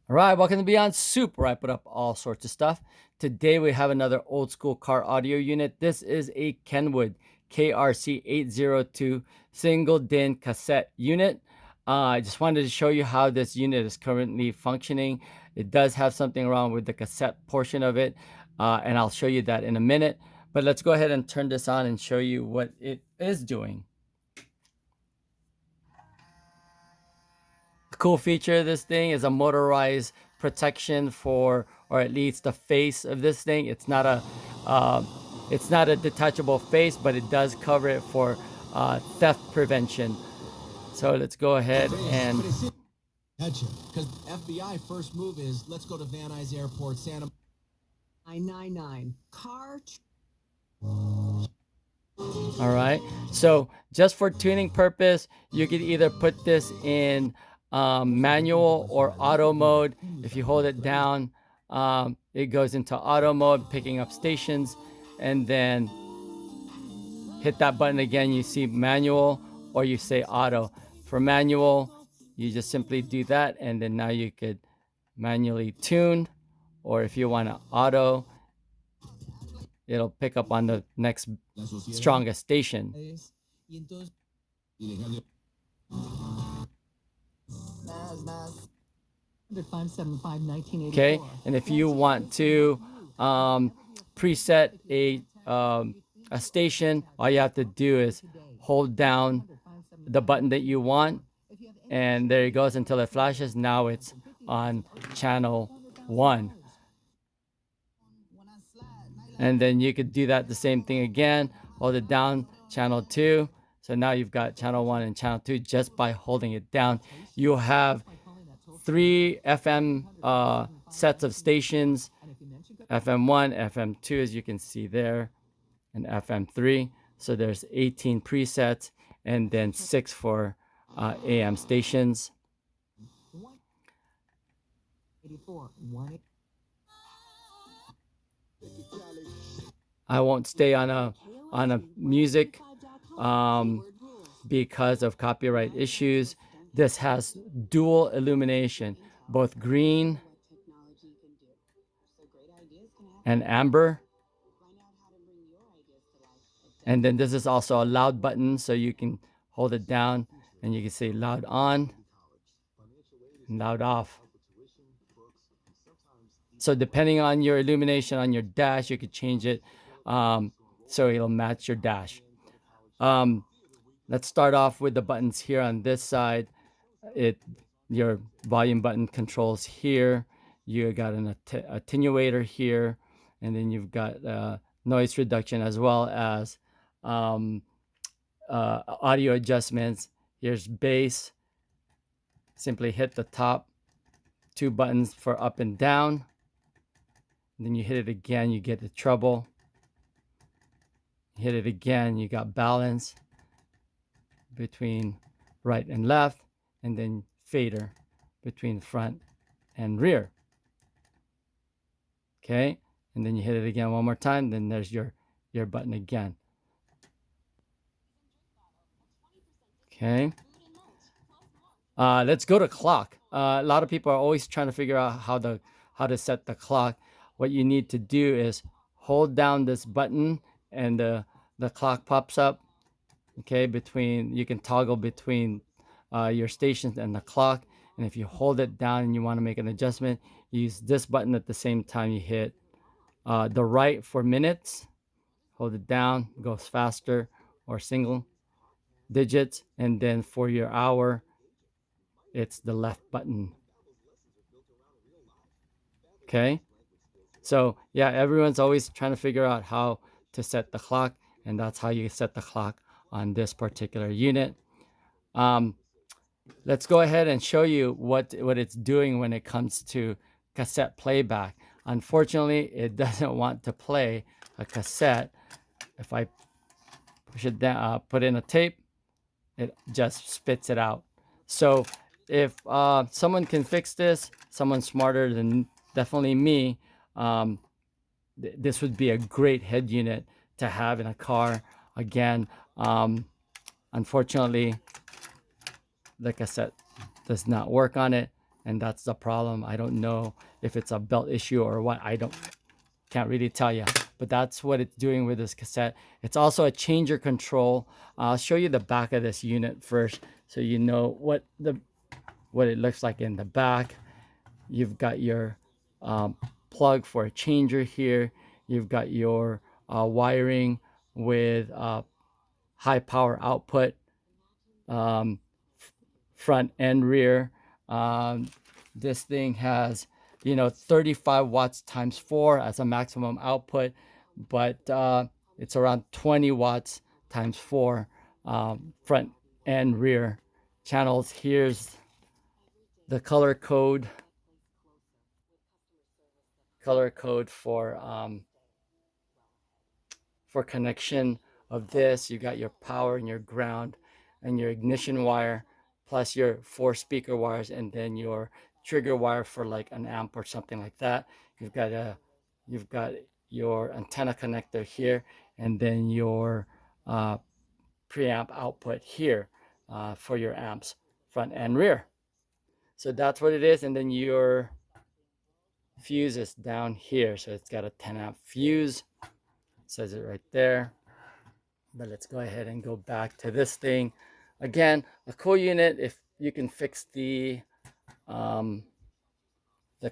All right, welcome to Beyond Soup, where I put up all sorts of stuff. Today we have another old school car audio unit. This is a Kenwood KRC-802 single DIN cassette unit. I just wanted to show you how this unit is currently functioning. It does have something wrong with the cassette portion of it, and I'll show you that in a minute. But let's go ahead and turn this on and show you what it is doing. Cool feature of this thing is a motorized protection for, or at least the face of this thing. Uh, it's not a detachable face, but it does cover it for theft prevention. So let's go ahead and because FBI first move is let's go to Van Nuys Airport, Santa 999 car. all right. So just for tuning purpose, you could either put this in manual or auto mode. If you hold it down, it goes into auto mode, picking up stations, and then hit that button again. You see manual or you say auto. For manual, you just simply do that, and then now you could manually tune, or if you want to auto, it'll pick up on the next strongest station. Okay, and if you want to preset a station, all you have to do is hold down the button that you want, and there it goes until it flashes. Now it's on channel 1, and then you could do that the same thing again. Hold it down, channel 2. So now you've got channel 1 and channel 2 just by holding it down. You'll have 3 FM sets of stations, FM1, FM2, as you can see there, and FM3. So there's 18 presets, and then 6 for AM stations. I won't stay on a music because of copyright issues. This has dual illumination, both green and amber. And then this is also a loud button, so you can hold it down and you can say loud on and loud off. So depending on your illumination on your dash, you could change it so it'll match your dash. Let's start off with the buttons here on this side. Your volume button controls here. You got an attenuator here, and then you've got noise reduction as well as audio adjustments. Here's bass. Simply hit the top 2 buttons for up and down. And then you hit it again, you get the treble. Hit it again, you got balance between right and left, and then fader between front and rear. Okay, and then you hit it again one more time, then there's your button again. Okay, let's go to clock. A lot of people are always trying to figure out how to set the clock. What you need to do is hold down this button, and the clock pops up. Okay, you can toggle between your stations and the clock. And if you hold it down and you want to make an adjustment, use this button at the same time you hit the right for minutes. Hold it down, it goes faster, or single digits. And then for your hour, it's the left button. Okay, so yeah, everyone's always trying to figure out how to set the clock, and that's how you set the clock on this particular unit. Let's go ahead and show you what it's doing when it comes to cassette playback. Unfortunately, it doesn't want to play a cassette. If I push it down, put in a tape, it just spits it out. So if someone can fix this, someone smarter than definitely me, this would be a great head unit to have in a car. Again, unfortunately, the cassette does not work on it, and that's the problem. I don't know if it's a belt issue or what. Can't really tell you, but that's what it's doing with this cassette. It's also a changer control. I'll show you the back of this unit first, so you know what it looks like in the back. You've got your plug for a changer here. You've got your wiring with high power output, front and rear. This thing has 35 watts times 4 as a maximum output, but it's around 20 watts times 4 front and rear channels. Here's the color code for connection of this. You got your power and your ground and your ignition wire, plus your 4 speaker wires, and then your trigger wire for like an amp or something like that. You've got your antenna connector here, and then your preamp output here for your amps, front and rear. So that's what it is. And then your fuse is down here, so it's got a 10 amp fuse. It says it right there. But let's go ahead and go back to this thing. Again, a cool unit if you can fix the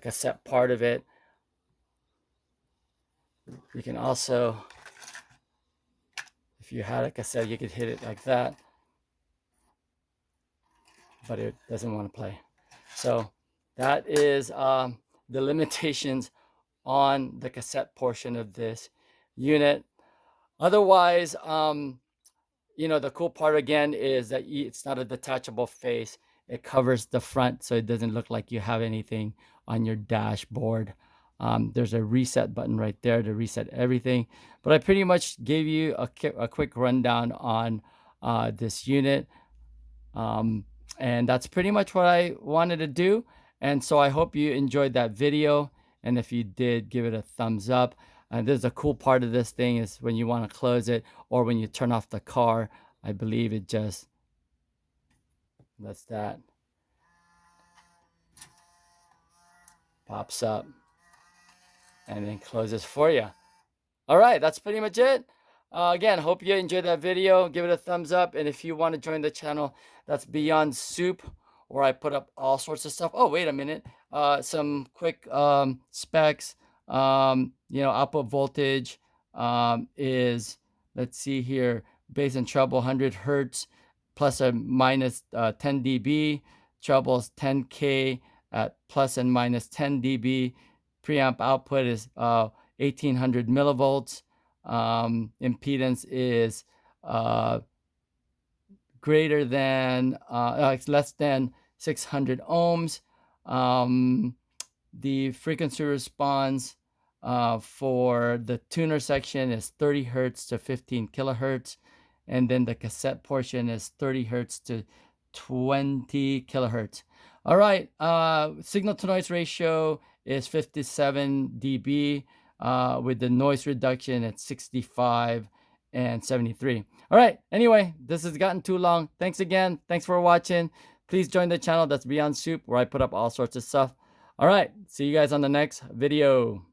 cassette part of it. You can also, if you had a cassette, you could hit it like that, but it doesn't want to play. So that is the limitations on the cassette portion of this unit. Otherwise, the cool part again is that it's not a detachable face. It covers the front, so it doesn't look like you have anything on your dashboard. There's a reset button right there to reset everything. But I pretty much gave you a quick rundown on this unit. And that's pretty much what I wanted to do. And so I hope you enjoyed that video. And if you did, give it a thumbs up. And there's a cool part of this thing is when you want to close it or when you turn off the car, I believe it just does that. Pops up and then closes for you. All right, that's pretty much it. Again, hope you enjoyed that video. Give it a thumbs up. And if you want to join the channel, that's Beyond Soup, where I put up all sorts of stuff. Oh, wait a minute. Some quick specs. Output voltage is, let's see here, bass and treble 100 hertz plus or minus 10 dB. Trebles 10K at plus and minus 10 dB. Preamp output is 1800 millivolts. Impedance is greater than less than 600 ohms. The frequency response for the tuner section is 30 hertz to 15 kilohertz, and then the cassette portion is 30 hertz to 20 kilohertz. All right, signal to noise ratio is 57 dB. With the noise reduction at 65 and 73. All right, anyway, this has gotten too long. Thanks again. Thanks for watching. Please join the channel. That's Beyond Soup, where I put up all sorts of stuff. All right, see you guys on the next video.